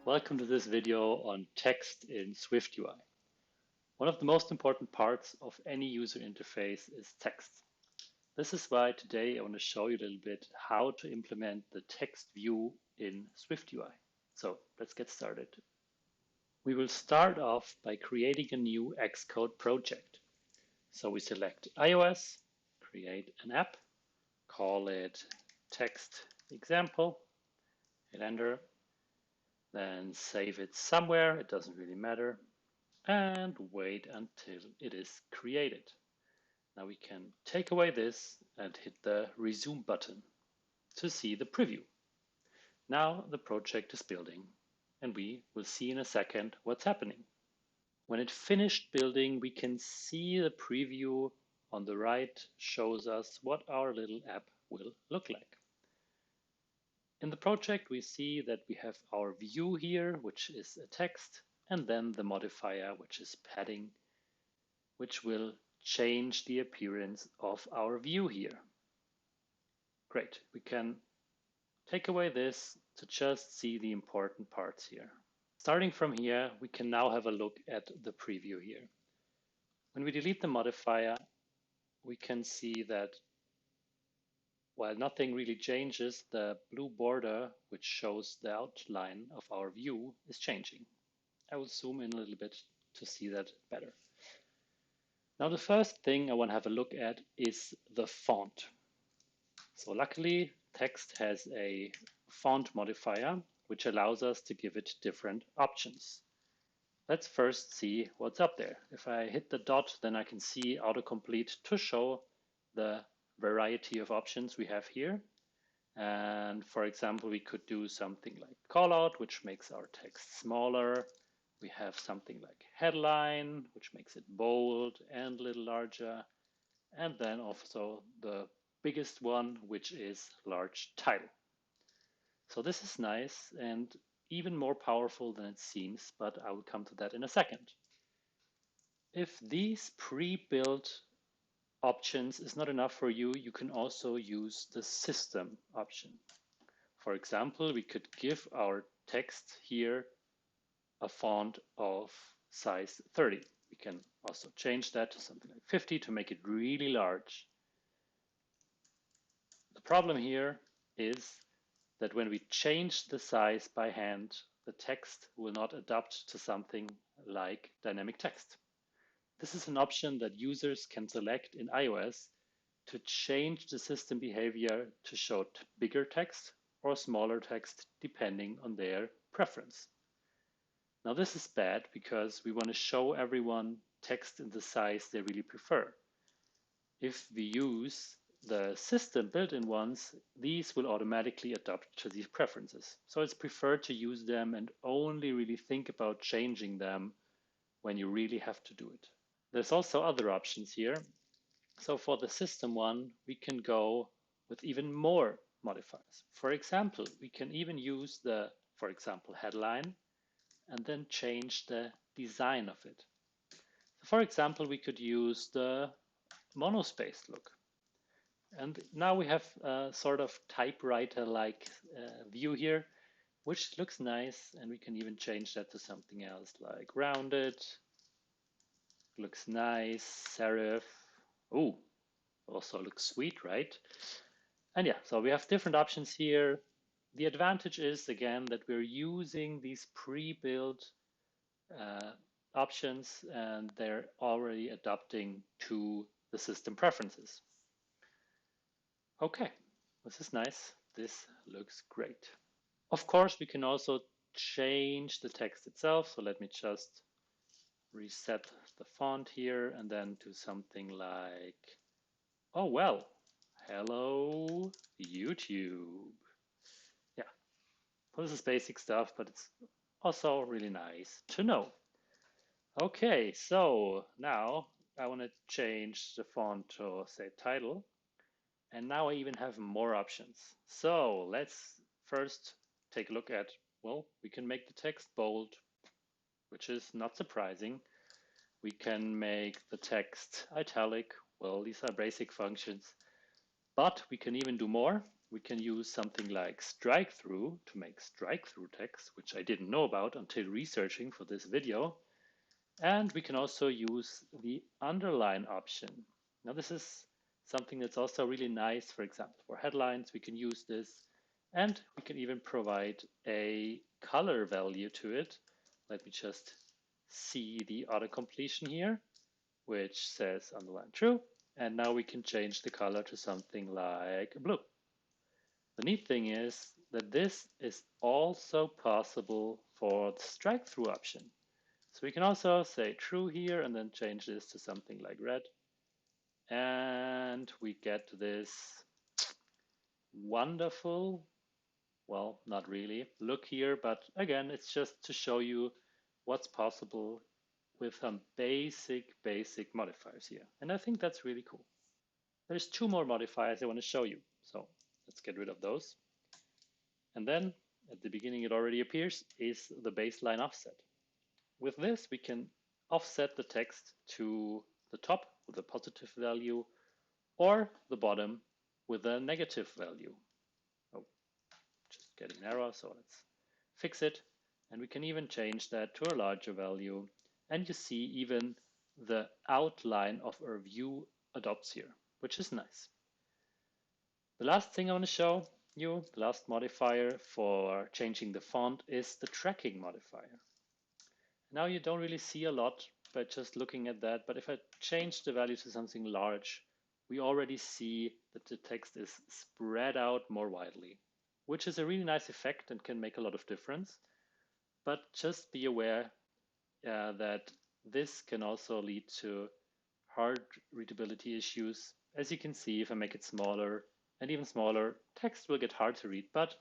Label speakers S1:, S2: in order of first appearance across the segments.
S1: Welcome to this video on text in SwiftUI. One of the most important parts of any user interface is text. This is why today I want to show you a little bit how to implement the text view in SwiftUI. So let's get started. We will start off by creating a new Xcode project. So we select iOS, create an app, call it text example, hit enter, then save it somewhere, it doesn't really matter, and wait until it is created. Now we can take away this and hit the resume button to see the preview. Now the project is building, and we will see in a second what's happening. When it finished building, we can see the preview on the right shows us what our little app will look like. In the project, we see that we have our view here, which is a text, and then the modifier, which is padding, which will change the appearance of our view here. Great, we can take away this to just see the important parts here. Starting from here, we can now have a look at the preview here. When we delete the modifier, we can see that while nothing really changes, the blue border, which shows the outline of our view, is changing. I will zoom in a little bit to see that better. Now, the first thing I want to have a look at is the font. So luckily, text has a font modifier, which allows us to give it different options. Let's first see what's up there. If I hit the dot, then I can see autocomplete to show the variety of options we have here. And for example, we could do something like callout, which makes our text smaller. We have something like headline, which makes it bold and a little larger. And then also the biggest one, which is large title. So this is nice and even more powerful than it seems, but I will come to that in a second. If these pre-built options is not enough for you, you can also use the system option. For example, we could give our text here a font of size 30. We can also change that to something like 50 to make it really large. The problem here is that when we change the size by hand, the text will not adapt to something like dynamic text. This is an option that users can select in iOS to change the system behavior to show bigger text or smaller text depending on their preference. Now this is bad because we want to show everyone text in the size they really prefer. If we use the system built-in ones, these will automatically adapt to these preferences. So it's preferred to use them and only really think about changing them when you really have to do it. There's also other options here. So for the system one, we can go with even more modifiers. For example, we can even use the, for example, headline and then change the design of it. So for example, we could use the monospaced look. And now we have a sort of typewriter-like view here, which looks nice. And we can even change that to something else like rounded. Looks nice, serif. Oh, also looks sweet, right? And yeah, so we have different options here. The advantage is, again, that we're using these pre-built options and they're already adapting to the system preferences. Okay, this is nice. This looks great. Of course, we can also change the text itself. So let me just reset the font here and then do something like, oh, well, hello, YouTube. Yeah, well, this is basic stuff, but it's also really nice to know. Okay, so now I want to change the font to say title. And now I even have more options. So let's first take a look at, well, we can make the text bold, which is not surprising. We can make the text italic. Well, these are basic functions, but we can even do more. we can use something like strike through to make strike through text, which I didn't know about until researching for this video. And we can also use the underline option. Now this is something that's also really nice. For example, for headlines, we can use this, and we can even provide a color value to it. Let me just see the auto completion here, which says underline true. And now we can change the color to something like blue. The neat thing is that this is also possible for the strike through option. So we can also say true here and then change this to something like red. And we get this wonderful, well, not really, look here, but again, it's just to show you what's possible with some basic modifiers here. And I think that's really cool. There's two more modifiers I want to show you. So let's get rid of those. And then at the beginning, it already appears, is the baseline offset. With this, we can offset the text to the top with a positive value or the bottom with a negative value. Oh, just getting an error, so let's fix it. And we can even change that to a larger value. And you see even the outline of our view adopts here, which is nice. The last thing I want to show you, the last modifier for changing the font, is the tracking modifier. Now you don't really see a lot by just looking at that, but if I change the value to something large, we already see that the text is spread out more widely, which is a really nice effect and can make a lot of difference. But just be aware that this can also lead to hard readability issues. As you can see, if I make it smaller and even smaller, text will get hard to read, but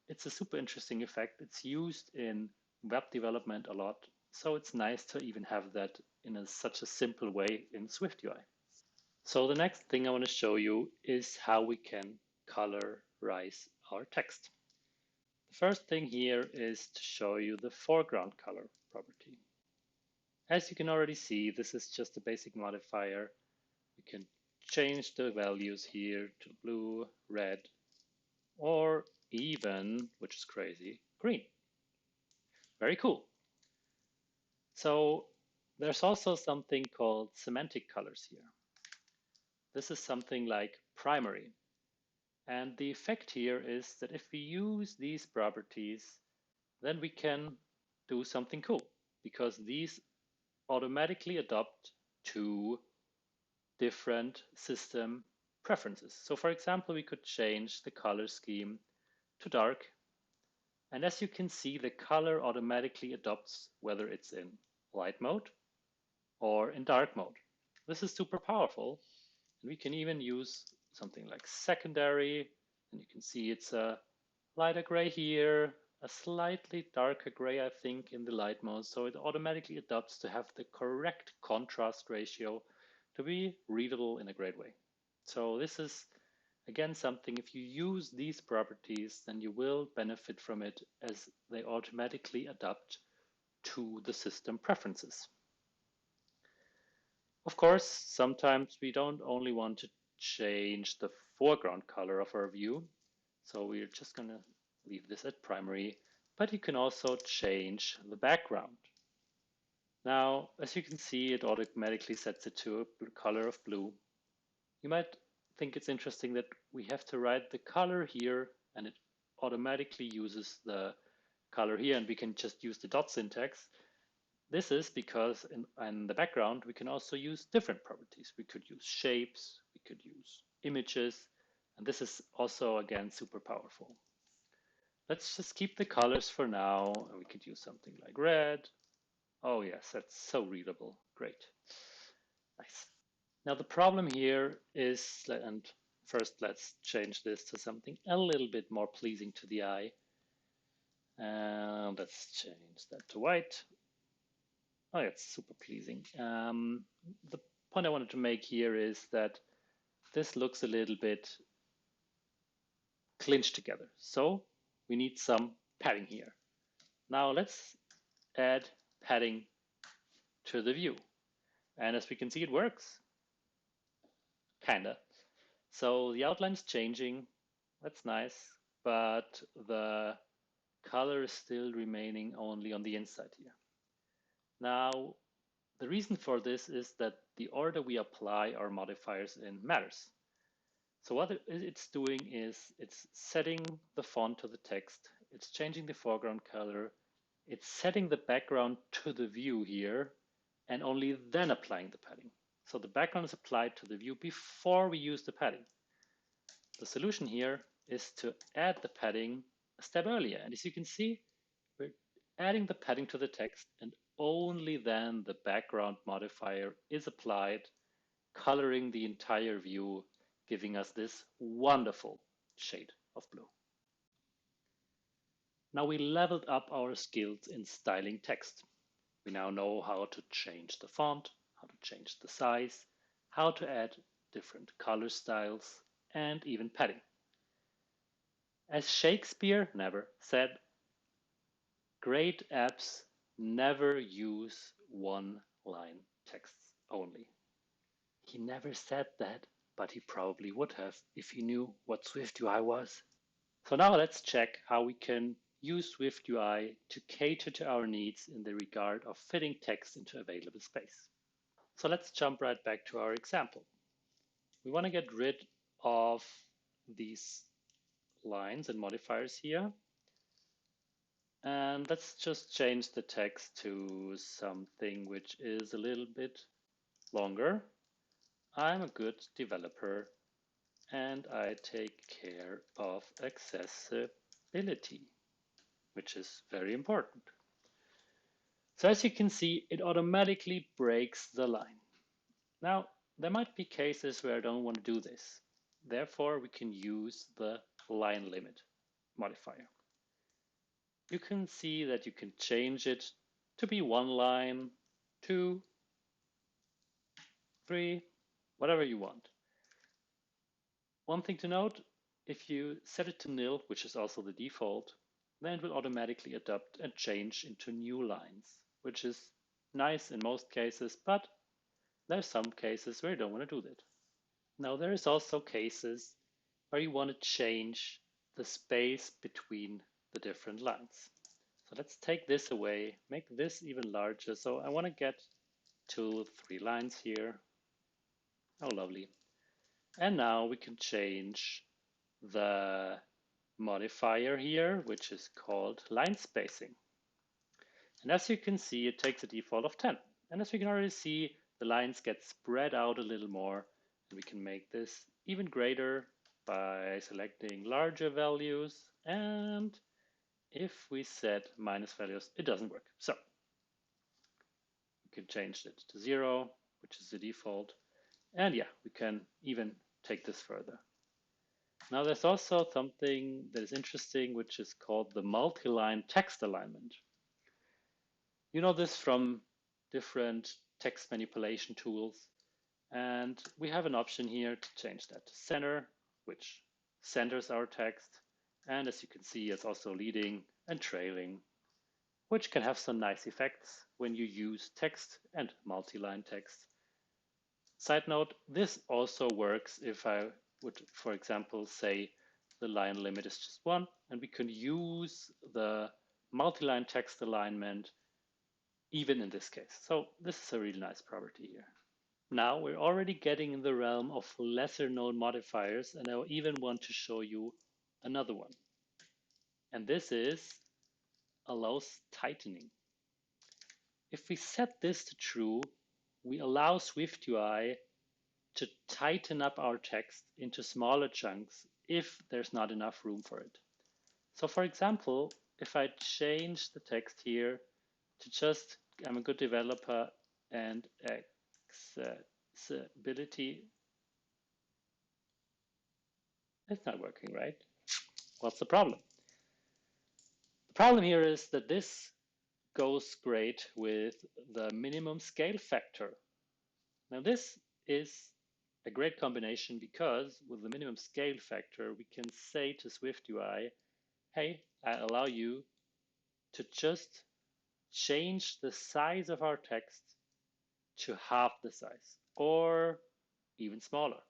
S1: it's a super interesting effect. It's used in web development a lot, so it's nice to even have that in such a simple way in SwiftUI. So the next thing I want to show you is how we can colorize our text. The first thing here is to show you the foreground color property. As you can already see, this is just a basic modifier. We can change the values here to blue, red, or even, which is crazy, green. Very cool. So there's also something called semantic colors here. This is something like primary. And the effect here is that if we use these properties, then we can do something cool because these automatically adopt to different system preferences. So for example, we could change the color scheme to dark. And as you can see, the color automatically adopts whether it's in light mode or in dark mode. This is super powerful. And we can even use something like secondary. And you can see it's a lighter gray here, a slightly darker gray, I think, in the light mode. So it automatically adapts to have the correct contrast ratio to be readable in a great way. So this is, again, something, if you use these properties, then you will benefit from it as they automatically adapt to the system preferences. Of course, sometimes we don't only want to change the foreground color of our view. So we're just going to leave this at primary, but you can also change the background. Now, as you can see, it automatically sets it to a color of blue. You might think it's interesting that we have to write the color here and it automatically uses the color here and we can just use the dot syntax. This is because in the background, we can also use different properties. We could use shapes, we could use images, and this is also, again, super powerful. Let's just keep the colors for now, and we could use something like red. Oh yes, that's so readable. Great. Nice. Now the problem here is, and first let's change this to something a little bit more pleasing to the eye. And let's change that to white. Oh, it's super pleasing. The point I wanted to make here is that this looks a little bit clinched together. So we need some padding here. Now let's add padding to the view. And as we can see, it works. Kinda. So the outline is changing. That's nice, but the color is still remaining only on the inside here. Now, the reason for this is that the order we apply our modifiers in matters. So what it's doing is it's setting the font to the text, it's changing the foreground color, it's setting the background to the view here, and only then applying the padding. So the background is applied to the view before we use the padding. The solution here is to add the padding a step earlier. And as you can see, we're adding the padding to the text, and only then the background modifier is applied, coloring the entire view, giving us this wonderful shade of blue. Now we leveled up our skills in styling text. We now know how to change the font, how to change the size, how to add different color styles, and even padding. As Shakespeare never said, great apps never use one-line texts only. He never said that, but he probably would have if he knew what SwiftUI was. So now let's check how we can use SwiftUI to cater to our needs in the regard of fitting text into available space. So let's jump right back to our example. We want to get rid of these lines and modifiers here. And let's just change the text to something which is a little bit longer. I'm a good developer and I take care of accessibility, which is very important. So as you can see, it automatically breaks the line. Now, there might be cases where I don't want to do this. Therefore, we can use the line limit modifier. You can see that you can change it to be 1 line, 2, 3, whatever you want. One thing to note, if you set it to nil, which is also the default, then it will automatically adapt and change into new lines, which is nice in most cases, but there's some cases where you don't want to do that. Now there is also cases where you want to change the space between the different lines. So let's take this away, make this even larger. So I want to get to 3 lines here. Oh, lovely. And now we can change the modifier here, which is called line spacing. And as you can see, it takes a default of 10. And as we can already see, the lines get spread out a little more. And we can make this even greater by selecting larger values. And if we set minus values, it doesn't work. So we can change it to 0, which is the default. And yeah, we can even take this further. Now there's also something that is interesting, which is called the multi-line text alignment. You know this from different text manipulation tools. And we have an option here to change that to center, which centers our text. And as you can see, it's also leading and trailing, which can have some nice effects when you use text and multi-line text. Side note, this also works if I would, for example, say the line limit is just 1, and we can use the multi-line text alignment even in this case. So this is a really nice property here. Now we're already getting in the realm of lesser known modifiers, and I even want to show you another one. And this is allows tightening. If we set this to true, we allow SwiftUI to tighten up our text into smaller chunks if there's not enough room for it. So for example, if I change the text here to just, I'm a good developer and accessibility, it's not working, right? What's the problem? The problem here is that this goes great with the minimum scale factor. Now this is a great combination because with the minimum scale factor, we can say to SwiftUI, hey, I allow you to just change the size of our text to half the size or even smaller.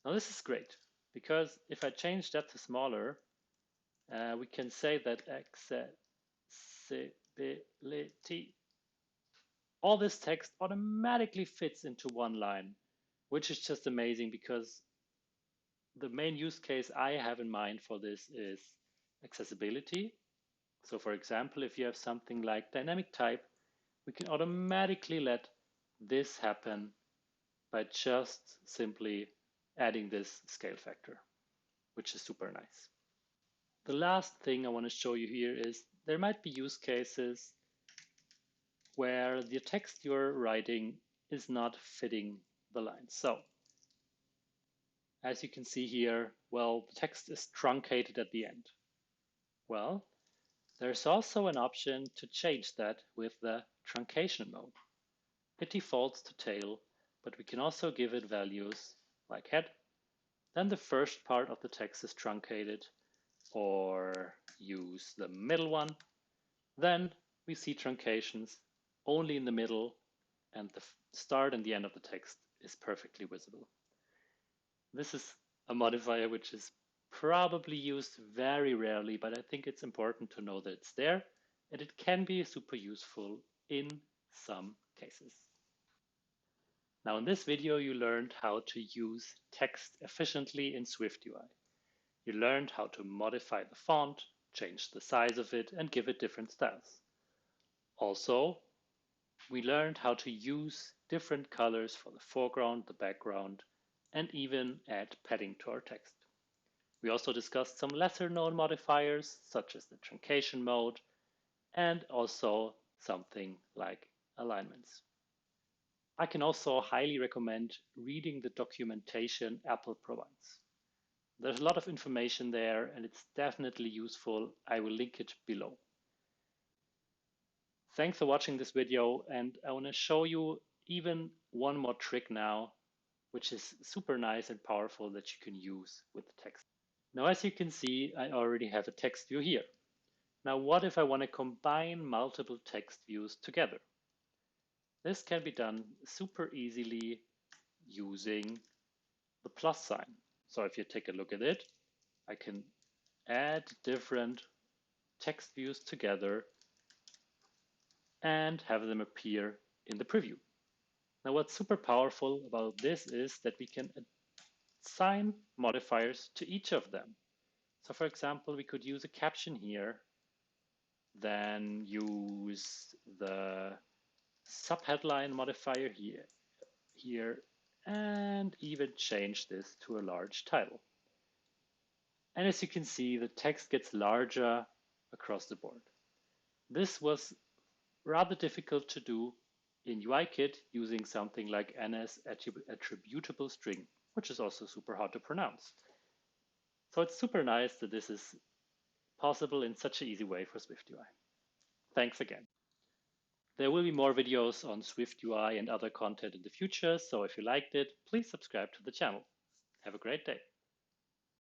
S1: Now this is great. Because if I change that to smaller, we can say that accessibility, all this text automatically fits into one line, which is just amazing because the main use case I have in mind for this is accessibility. So for example, if you have something like dynamic type, we can automatically let this happen by just simply adding this scale factor, which is super nice. The last thing I want to show you here is there might be use cases where the text you're writing is not fitting the line. So as you can see here, well, the text is truncated at the end. Well, there's also an option to change that with the truncation mode. It defaults to tail, but we can also give it values like head. Then the first part of the text is truncated, or use the middle one. Then we see truncations only in the middle, and the start and the end of the text is perfectly visible. This is a modifier which is probably used very rarely, but I think it's important to know that it's there, and it can be super useful in some cases. Now in this video, you learned how to use text efficiently in SwiftUI. You learned how to modify the font, change the size of it, and give it different styles. Also, we learned how to use different colors for the foreground, the background, and even add padding to our text. We also discussed some lesser known modifiers, such as the truncation mode, and also something like alignments. I can also highly recommend reading the documentation Apple provides. There's a lot of information there and it's definitely useful. I will link it below. Thanks for watching this video, and I want to show you even one more trick now, which is super nice and powerful that you can use with text. Now, as you can see, I already have a text view here. Now, what if I want to combine multiple text views together? This can be done super easily using the plus sign. So if you take a look at it, I can add different text views together and have them appear in the preview. Now, what's super powerful about this is that we can assign modifiers to each of them. So for example, we could use a caption here, then use the subheadline modifier here, and even change this to a large title. And as you can see, the text gets larger across the board. This was rather difficult to do in UIKit using something like NS attributable string, which is also super hard to pronounce. So it's super nice that this is possible in such an easy way for SwiftUI. Thanks again. There will be more videos on SwiftUI and other content in the future, so if you liked it, please subscribe to the channel. Have a great day.